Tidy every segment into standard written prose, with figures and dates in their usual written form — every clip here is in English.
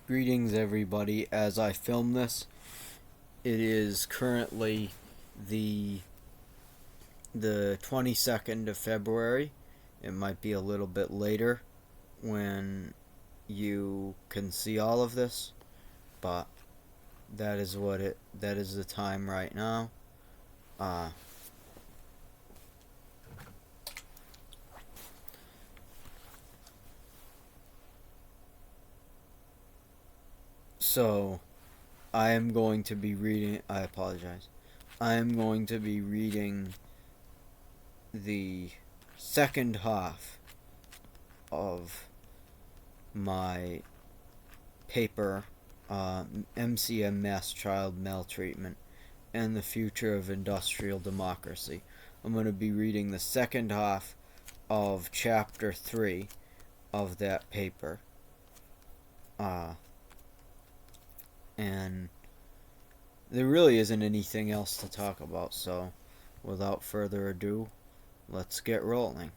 Greetings, everybody. As I film this, it is currently the 22nd of February. It might be a little bit later when you can see all of this, but that is the time right now. So I am going to be reading. I apologize. I am going to be reading the second half of my paper, MCM, Mass Child Maltreatment, and the Future of Industrial Democracy. I'm going to be reading the second half of Chapter 3 of that paper. And there really isn't anything else to talk about, so without further ado, let's get rolling.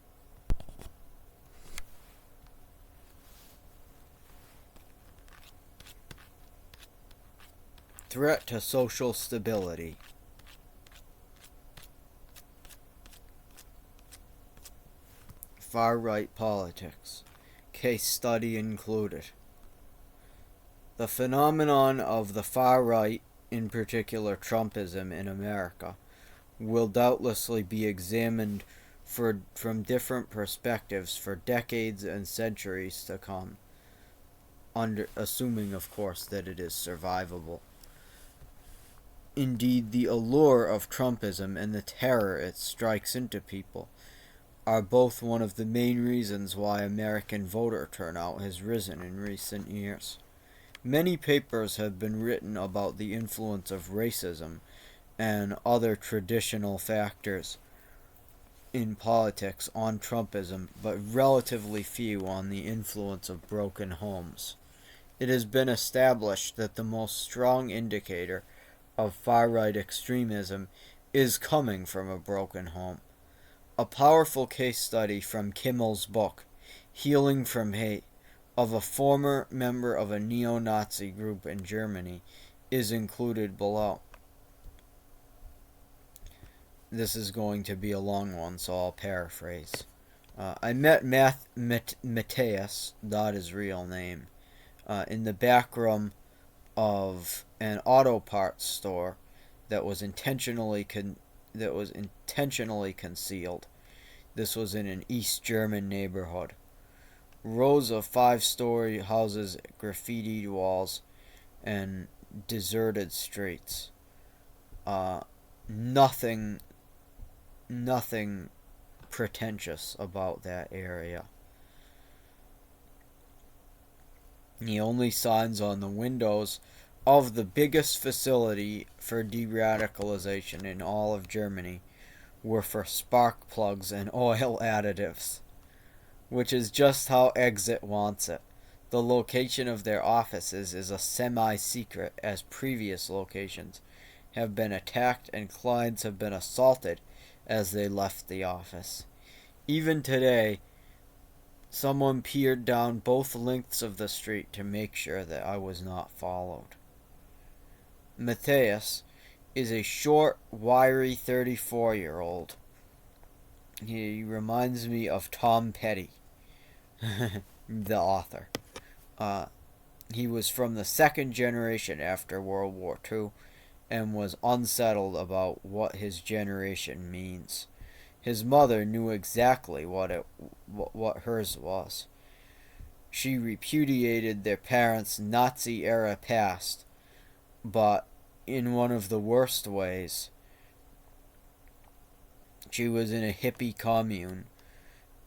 Threat to social stability. Far-right politics. Case study included. The phenomenon of the far right, in particular Trumpism in America, will doubtlessly be examined from different perspectives for decades and centuries to come, assuming, of course, that it is survivable. Indeed, the allure of Trumpism and the terror it strikes into people are both one of the main reasons why American voter turnout has risen in recent years. Many papers have been written about the influence of racism and other traditional factors in politics on Trumpism, but relatively few on the influence of broken homes. It has been established that the most strong indicator of far-right extremism is coming from a broken home. A powerful case study from Kimmel's book, Healing from Hate, of a former member of a neo-Nazi group in Germany, is included below. This is going to be a long one, so I'll paraphrase. I met Matthias, not his real name, in the back room of an auto parts store that was intentionally concealed. This was in an East German neighborhood. Rows of 5-story houses, graffitied walls, and deserted streets. Nothing pretentious about that area. The only signs on the windows of the biggest facility for de-radicalization in all of Germany were for spark plugs and oil additives, which is just how Exit wants it. The location of their offices is a semi-secret, as previous locations have been attacked and clients have been assaulted as they left the office. Even today, someone peered down both lengths of the street to make sure that I was not followed. Matthias is a short, wiry 34-year-old. He reminds me of Tom Petty, the author. He was from the second generation after World War II and was unsettled about what his generation means. His mother knew exactly what hers was. She repudiated their parents' Nazi-era past, but in one of the worst ways. She was in a hippie commune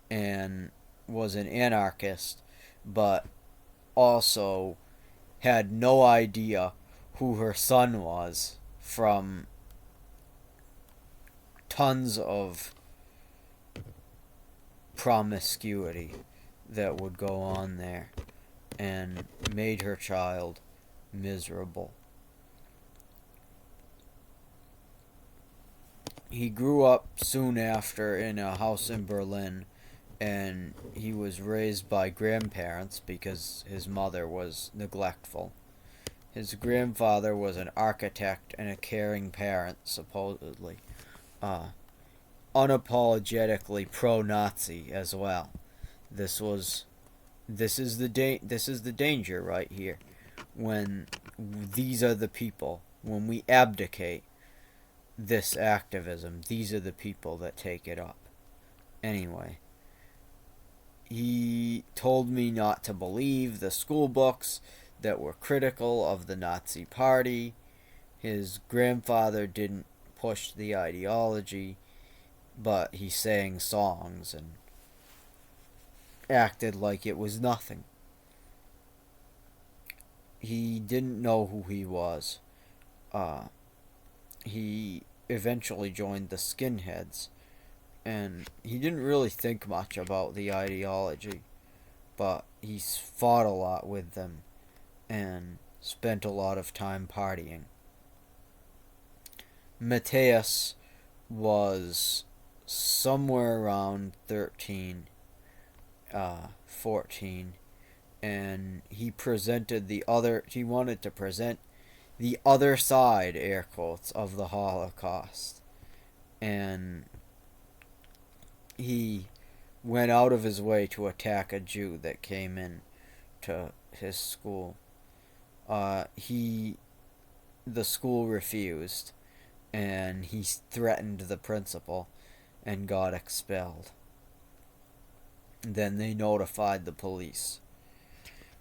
and was an anarchist, but also had no idea who her son was from tons of promiscuity that would go on there, and made her child miserable. He grew up soon after in a house in Berlin and he was raised by grandparents because his mother was neglectful. His grandfather was an architect and a caring parent, supposedly. Unapologetically pro-Nazi as well. This is the danger right here. When these are the people, when we abdicate this activism, these are the people that take it up. Anyway, he told me not to believe the school books that were critical of the Nazi Party. His grandfather didn't push the ideology, but he sang songs and acted like it was nothing. He didn't know who he was. He eventually joined the skinheads, and he didn't really think much about the ideology, but he fought a lot with them and spent a lot of time partying. Matthias was somewhere around 13, 14, and he wanted to present the other side, air quotes, of the Holocaust. And he went out of his way to attack a Jew that came in to his school. The school refused, and he threatened the principal and got expelled. Then they notified the police.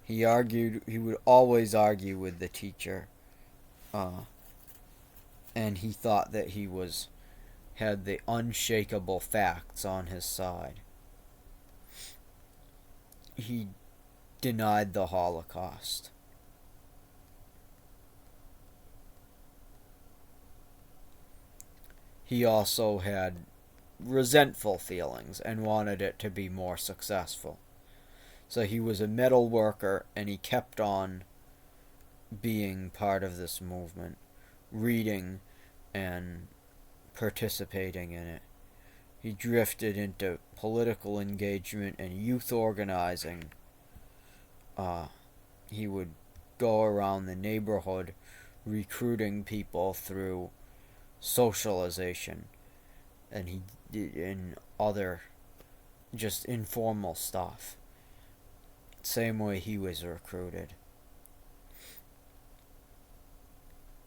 He would always argue with the teacher, and he thought that he had the unshakable facts on his side. He denied the Holocaust. He also had resentful feelings and wanted it to be more successful. So he was a metal worker, and he kept on being part of this movement, reading and participating in it. He drifted into political engagement and youth organizing. He would go around the neighborhood recruiting people through socialization, and he did in other just informal stuff. Same way he was recruited.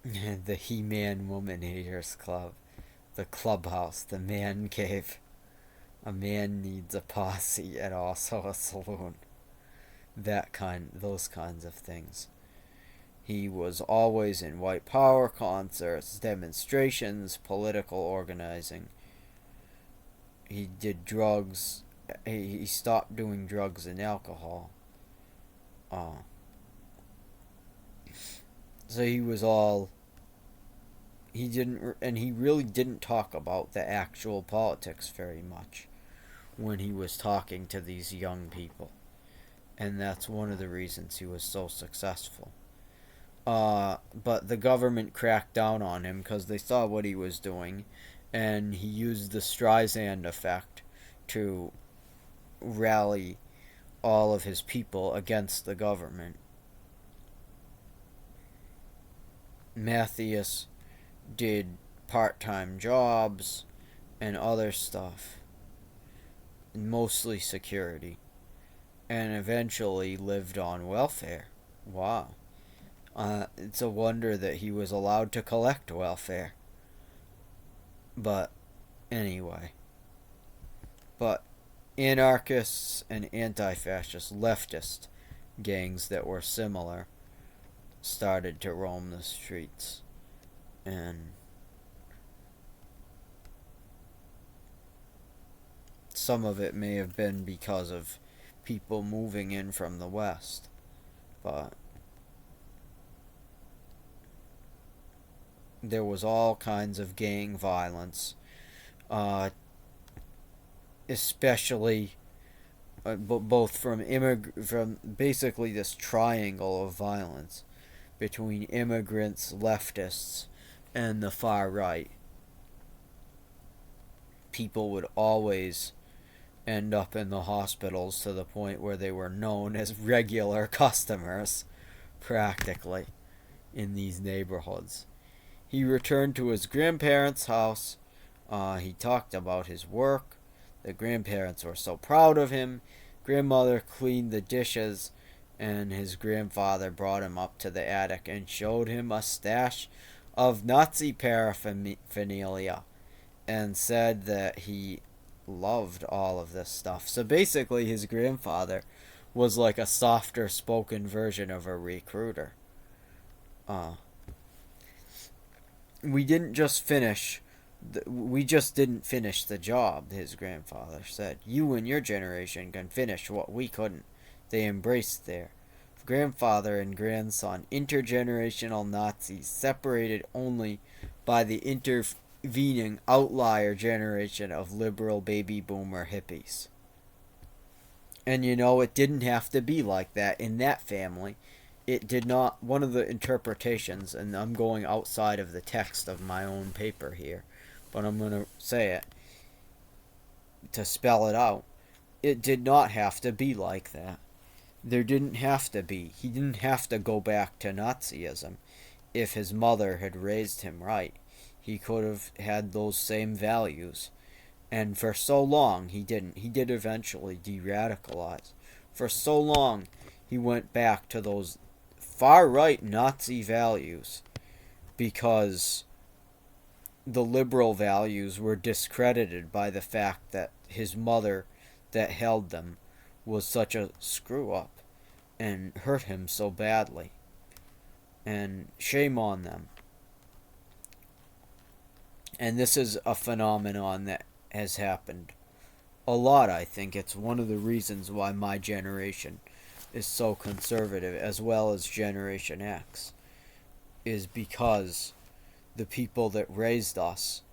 The He-Man Woman Haters Club, the clubhouse, the man cave. A man needs a posse and also a saloon. Those kinds of things. He was always in white power concerts, demonstrations, political organizing. He did drugs. He stopped doing drugs and alcohol. So he really didn't talk about the actual politics very much when he was talking to these young people. And that's one of the reasons he was so successful. But the government cracked down on him because they saw what he was doing, and he used the Streisand effect to rally all of his people against the government. Matthias did part-time jobs and other stuff, mostly security, and eventually lived on welfare. Wow. It's a wonder that he was allowed to collect welfare. But anyway. But anarchists and anti-fascist leftist gangs that were similar started to roam the streets. And some of it may have been because of people moving in from the West. But there was all kinds of gang violence, especially both from basically this triangle of violence between immigrants, leftists, and the far right. People would always end up in the hospitals to the point where they were known as regular customers, practically, in these neighborhoods. He returned to his grandparents' house. He talked about his work. The grandparents were so proud of him. Grandmother cleaned the dishes, and his grandfather brought him up to the attic and showed him a stash of Nazi paraphernalia and said that he loved all of this stuff. So basically, his grandfather was like a softer spoken version of a recruiter. We just didn't finish the job, his grandfather said. You and your generation can finish what we couldn't. They embraced their grandfather and grandson, intergenerational Nazis, separated only by the intervening outlier generation of liberal baby boomer hippies. And it didn't have to be like that in that family. It did not. One of the interpretations, and I'm going outside of the text of my own paper here, but I'm going to say it to spell it out. It did not have to be like that. There didn't have to be. He didn't have to go back to Nazism if his mother had raised him right. He could have had those same values. And for so long, he didn't. He did eventually de-radicalize. For so long, he went back to those far-right Nazi values because the liberal values were discredited by the fact that his mother that held them was such a screw-up and hurt him so badly. And shame on them. And this is a phenomenon that has happened a lot, I think. It's one of the reasons why my generation is so conservative, as well as Generation X, is because the people that raised us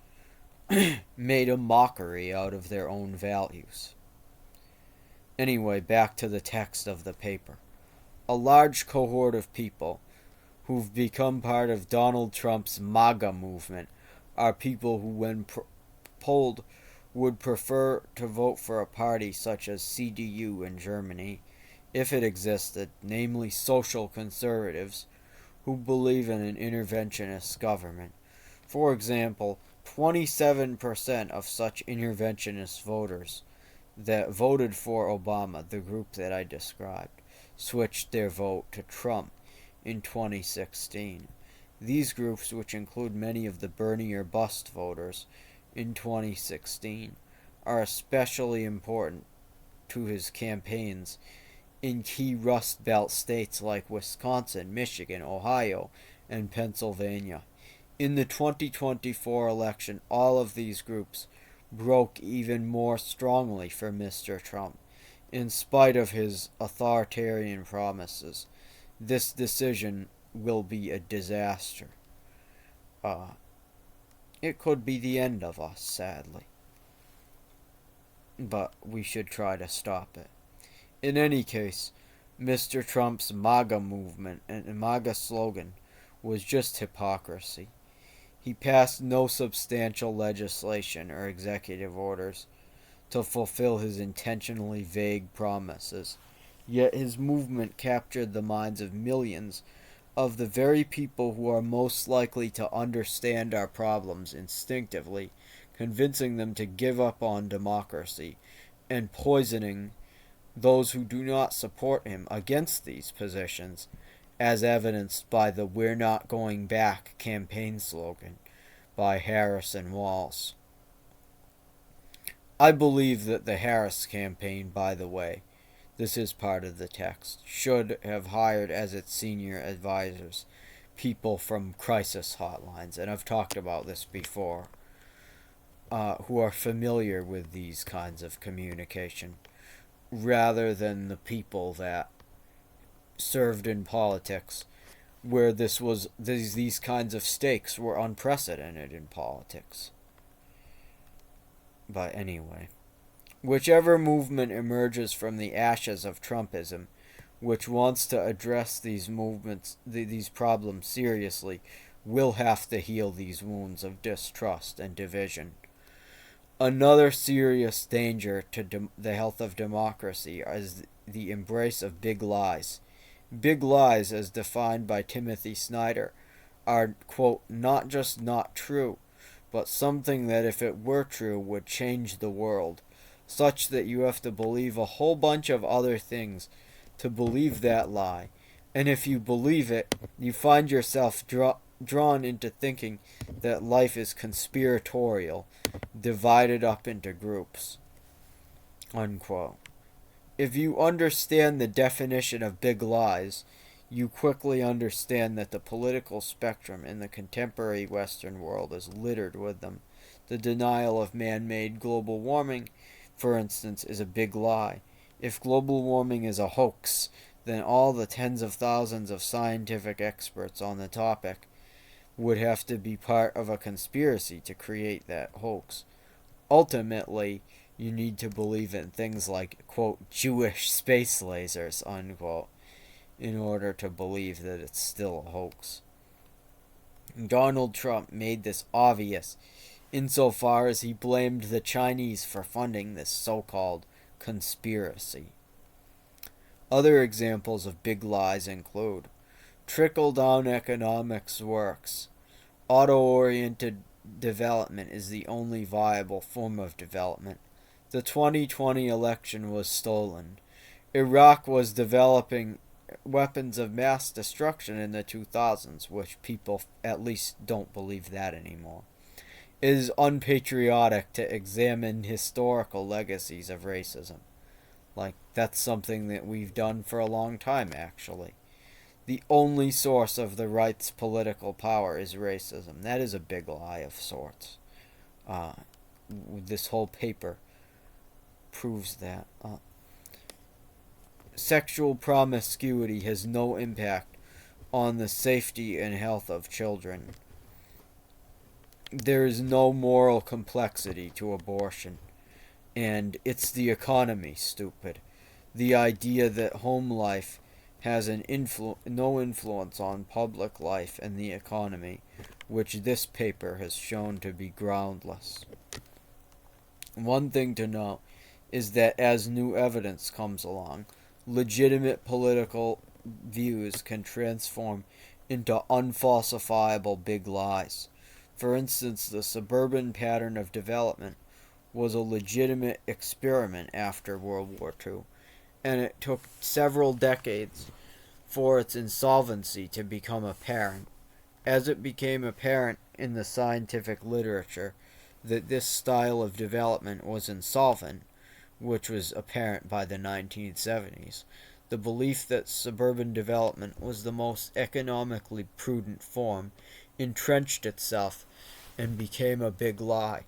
made a mockery out of their own values. Anyway, back to the text of the paper. A large cohort of people who've become part of Donald Trump's MAGA movement are people who, when polled, would prefer to vote for a party such as CDU in Germany, if it existed, namely social conservatives who believe in an interventionist government. For example, 27% of such interventionist voters that voted for Obama, the group that I described, switched their vote to Trump in 2016. These groups, which include many of the Bernie or bust voters in 2016, are especially important to his campaigns in key Rust Belt states like Wisconsin, Michigan, Ohio, and Pennsylvania. In the 2024 election, all of these groups broke even more strongly for Mr. Trump, in spite of his authoritarian promises. This decision will be a disaster. It could be the end of us, sadly. But we should try to stop it. In any case, Mr. Trump's MAGA movement and MAGA slogan was just hypocrisy. He passed no substantial legislation or executive orders to fulfill his intentionally vague promises. Yet his movement captured the minds of millions of the very people who are most likely to understand our problems instinctively, convincing them to give up on democracy and poisoning those who do not support him against these positions, as evidenced by the "We're Not Going Back" campaign slogan by Harris and Walz. I believe that the Harris campaign, by the way, this is part of the text, should have hired as its senior advisors people from crisis hotlines, and I've talked about this before, who are familiar with these kinds of communication, rather than the people that served in politics, where these kinds of stakes were unprecedented in politics. But anyway, whichever movement emerges from the ashes of Trumpism, which wants to address these problems seriously, will have to heal these wounds of distrust and division. Another serious danger to the health of democracy is the embrace of big lies. Big lies, as defined by Timothy Snyder, are, quote, not just not true, but something that if it were true would change the world, such that you have to believe a whole bunch of other things to believe that lie. And if you believe it, you find yourself drawn into thinking that life is conspiratorial, divided up into groups. Unquote. If you understand the definition of big lies, you quickly understand that the political spectrum in the contemporary Western world is littered with them. The denial of man-made global warming, for instance, is a big lie. If global warming is a hoax, then all the tens of thousands of scientific experts on the topic would have to be part of a conspiracy to create that hoax. Ultimately, you need to believe in things like, quote, Jewish space lasers, unquote, in order to believe that it's still a hoax. Donald Trump made this obvious insofar as he blamed the Chinese for funding this so-called conspiracy. Other examples of big lies include trickle-down economics works. Auto-oriented development is the only viable form of development. The 2020 election was stolen. Iraq was developing weapons of mass destruction in the 2000s, which people at least don't believe that anymore. It is unpatriotic to examine historical legacies of racism. Like, that's something that we've done for a long time, actually. The only source of the right's political power is racism. That is a big lie of sorts. This whole paper proves that. Sexual promiscuity has no impact on the safety and health of children. There is no moral complexity to abortion. And it's the economy, stupid. The idea that home life has no influence on public life and the economy, which this paper has shown to be groundless. One thing to note is that as new evidence comes along, legitimate political views can transform into unfalsifiable big lies. For instance, the suburban pattern of development was a legitimate experiment after World War II, and it took several decades for its insolvency to become apparent. As it became apparent in the scientific literature that this style of development was insolvent, which was apparent by the 1970s, the belief that suburban development was the most economically prudent form entrenched itself and became a big lie.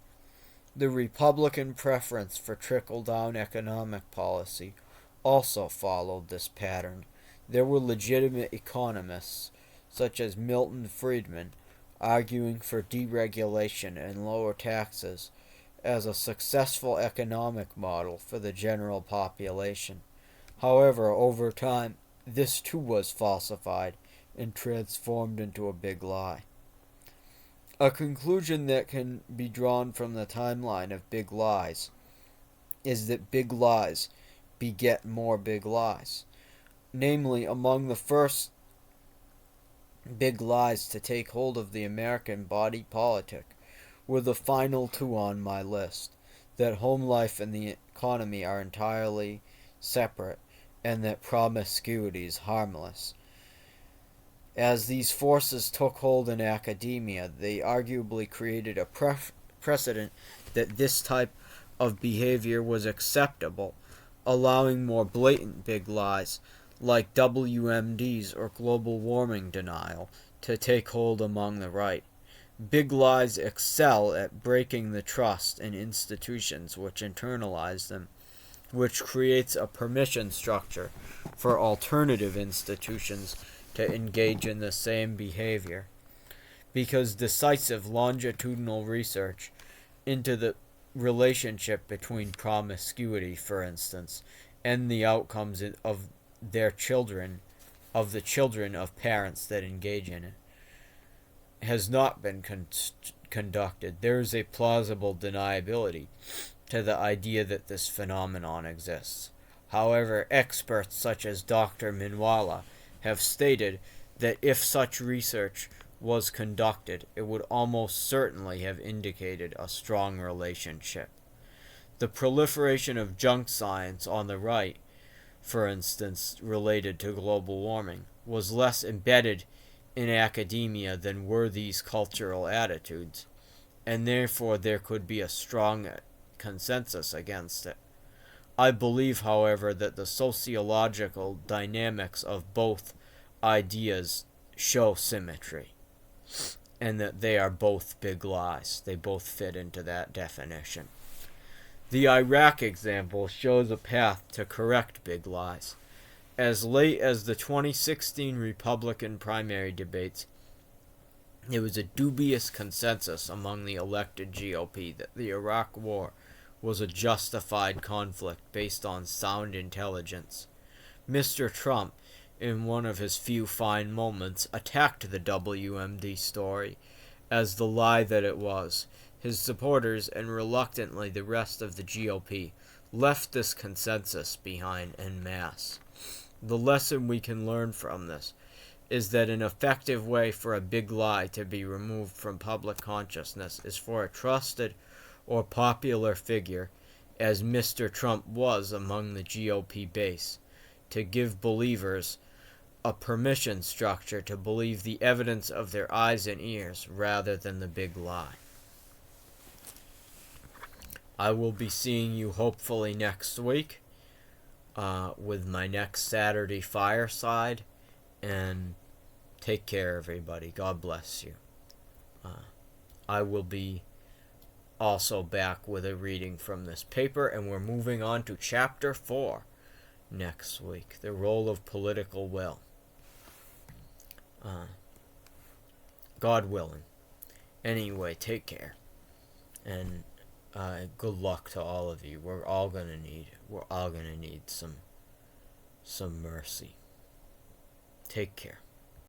The Republican preference for trickle-down economic policy also followed this pattern. There were legitimate economists, such as Milton Friedman, arguing for deregulation and lower taxes as a successful economic model for the general population. However, over time, this too was falsified and transformed into a big lie. A conclusion that can be drawn from the timeline of big lies is that big lies beget more big lies. Namely, among the first big lies to take hold of the American body politic were the final two on my list, that home life and the economy are entirely separate, and that promiscuity is harmless. As these forces took hold in academia, they arguably created a precedent that this type of behavior was acceptable, allowing more blatant big lies, like WMDs or global warming denial, to take hold among the right. Big lies excel at breaking the trust in institutions which internalize them, which creates a permission structure for alternative institutions to engage in the same behavior. Because decisive longitudinal research into the relationship between promiscuity, for instance, and the outcomes of their children, of the children of parents that engage in it, has not been conducted, there is a plausible deniability to the idea that this phenomenon exists. However, experts such as Dr. Minwala have stated that if such research was conducted, it would almost certainly have indicated a strong relationship. The proliferation of junk science on the right, for instance, related to global warming, was less embedded in academia than were these cultural attitudes, and therefore there could be a strong consensus against it. I believe, however, that the sociological dynamics of both ideas show symmetry, and that they are both big lies. They both fit into that definition. The Iraq example shows a path to correct big lies. As late as the 2016 Republican primary debates, there was a dubious consensus among the elected GOP that the Iraq War was a justified conflict based on sound intelligence. Mr. Trump, in one of his few fine moments, attacked the WMD story as the lie that it was. His supporters, and reluctantly the rest of the GOP, left this consensus behind en masse. The lesson we can learn from this is that an effective way for a big lie to be removed from public consciousness is for a trusted or popular figure, as Mr. Trump was among the GOP base, to give believers a permission structure to believe the evidence of their eyes and ears rather than the big lie. I will be seeing you hopefully next week with my next Saturday fireside, and take care, everybody. God bless you. I will be also back with a reading from this paper, and we're moving on to Chapter 4 next week, the role of political will. God willing. Anyway, take care, and good luck to all of you. We're all gonna need some mercy. Take care.